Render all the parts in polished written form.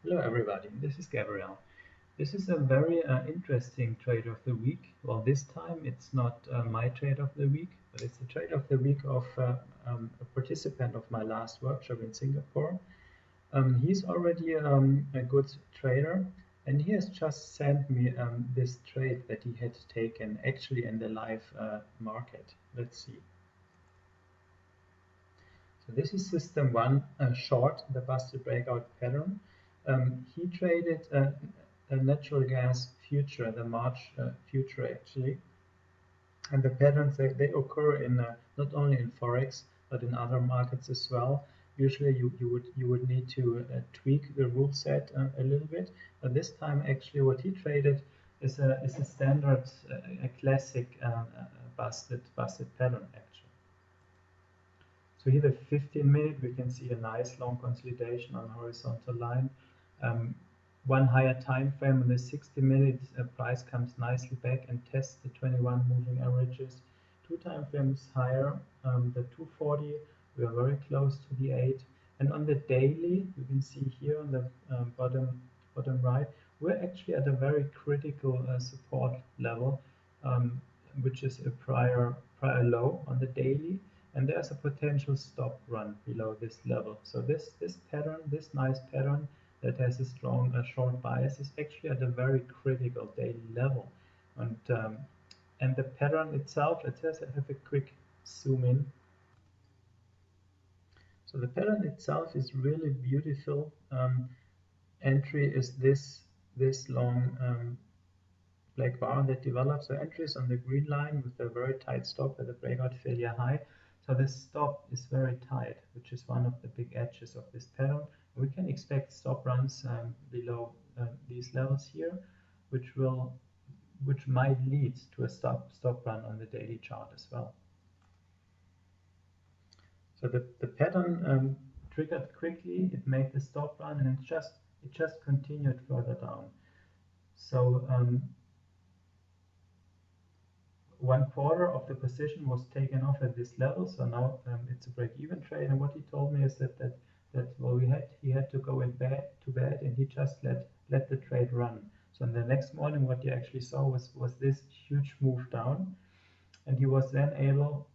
Hello everybody, this is Gabriel. This is a very interesting trade of the week. Well, this time it's not my trade of the week, but it's the trade of the week of a participant of my last workshop in Singapore. He's already a good trader, and he has just sent me this trade that he had taken actually in the live market. Let's see. So this is system one, short, the busted breakout pattern. He traded a natural gas future, the March future actually. And the patterns, they occur in not only in Forex, but in other markets as well. Usually you would need to tweak the rule set a little bit. But this time actually what he traded is a standard, a classic busted pattern actually. So here the 15-minute, we can see a nice long consolidation on horizontal line. One higher time frame on the 60-minute price comes nicely back and tests the 21 moving averages. Two time frames higher, the 240, we are very close to the 8. And on the daily, you can see here on the bottom right, we're actually at a very critical support level, which is a prior low on the daily, and there's a potential stop run below this level. So this pattern, this nice pattern that has a strong short bias, is actually at a very critical daily level. And the pattern itself, let's just have a quick zoom in. So the pattern itself is really beautiful. Entry is this long black bar that develops. So entry is on the green line with a very tight stop at the breakout failure high. So this stop is very tight, which is one of the big edges of this pattern. We can expect stop runs below these levels here, which might lead to a stop run on the daily chart as well. So the pattern triggered quickly, it made the stop run, and it just continued further down. So 1/4 of the position was taken off at this level, so now it's a break-even trade. And what he told me is that well, he had to go to bed, and he just let the trade run. So in the next morning, what he actually saw was this huge move down, and he was then able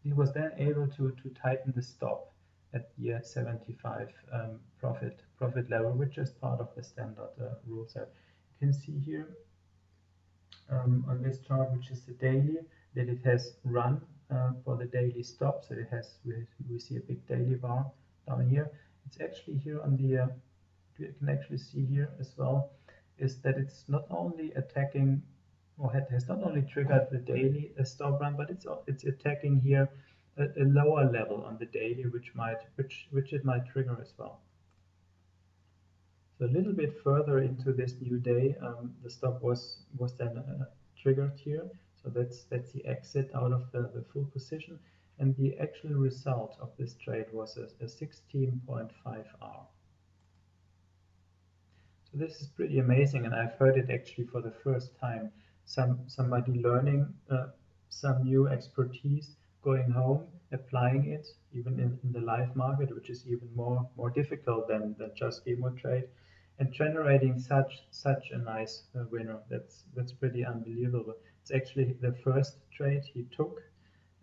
to tighten the stop at the 75 profit level, which is part of the standard rule set. You can see here on this chart, which is the daily, that it has run for the daily stop. So it has, we see a big daily bar down here. It's actually here on the, you can actually see here as well, is that it's not only attacking, or has not only triggered the daily stop run, but it's attacking here a lower level on the daily, which it might trigger as well. So a little bit further into this new day, the stop was then triggered here. So that's the exit out of the full position, and the actual result of this trade was a 16.5R. So this is pretty amazing, and I've heard it actually for the first time. Somebody learning some new expertise, going home, applying it, even in the live market, which is even more difficult than just demo trade, and generating such a nice winner. That's pretty unbelievable. It's actually the first trade he took,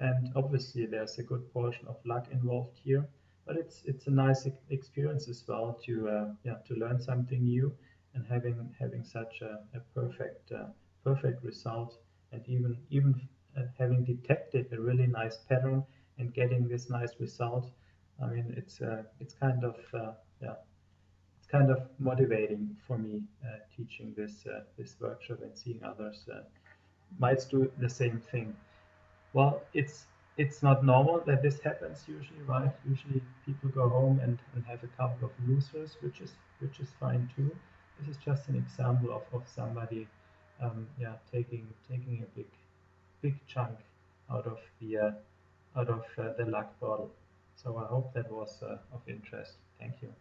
and obviously there's a good portion of luck involved here. But it's a nice experience as well to learn something new, and having such a perfect result, and even having detected a really nice pattern and getting this nice result. I mean, it's kind of it's kind of motivating for me teaching this workshop and seeing others might do the same thing. Well, it's not normal that this happens usually, right? Usually people go home and have a couple of losers, which is fine too. This is just an example of somebody taking a big chunk out of the luck bottle. So I hope that was of interest. Thank you.